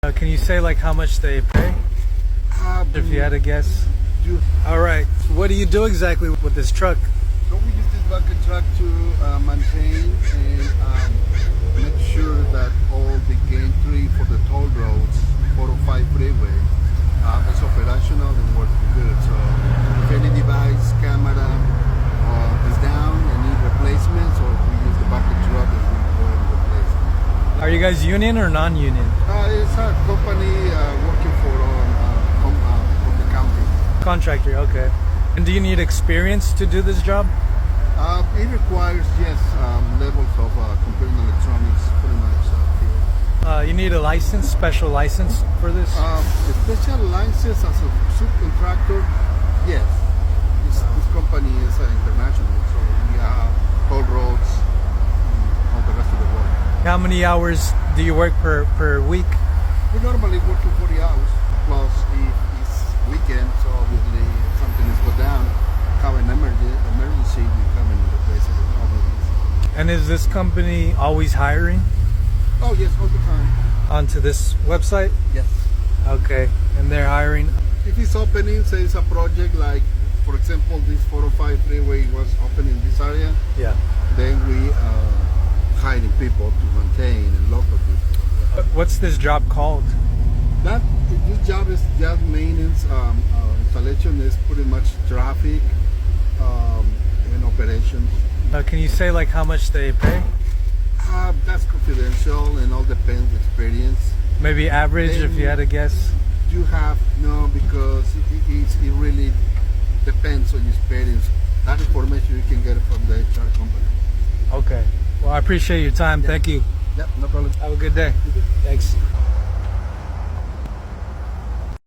Can you say like how much they pay? If you had a guess. All right. What do you do exactly with this truck? So we use this bucket truck to maintain and make sure that all the gantry for the toll roads, 405 freeway, is operational and working good. So if any device, camera is down and need replacements, or we use the bucket truck and we go and replace it. Are you guys union or non-union? It's a company working for the county. Contractor, okay. And do you need experience to do this job? It requires, yes, levels of computer and electronics, pretty much here. You need a license, special license for this? A special license as a subcontractor, yes. This company is international, so we have toll roads on the rest of the world. How many hours do you work per week? We normally work 40 hours, plus if it's weekend, so obviously if something is go down, have an emergency, we come and replace it. And is this company always hiring? Oh yes, all the time. Onto this website? Yes. Okay, and they're hiring? If it's opening, say it's a project like, for example, this 405 freeway was open in this area, Yeah. then we hiring people to maintain and local people. What's this job called? This job is just maintenance. Installation is pretty much traffic and operations. Can you say like how much they pay? That's confidential and all depends experience. Maybe average if you had a guess? You have no, because it really depends on your experience. That information you can get from the HR company. Okay. Well, I appreciate your time. Thank you. Yep, no problem. Have a good day. Thanks.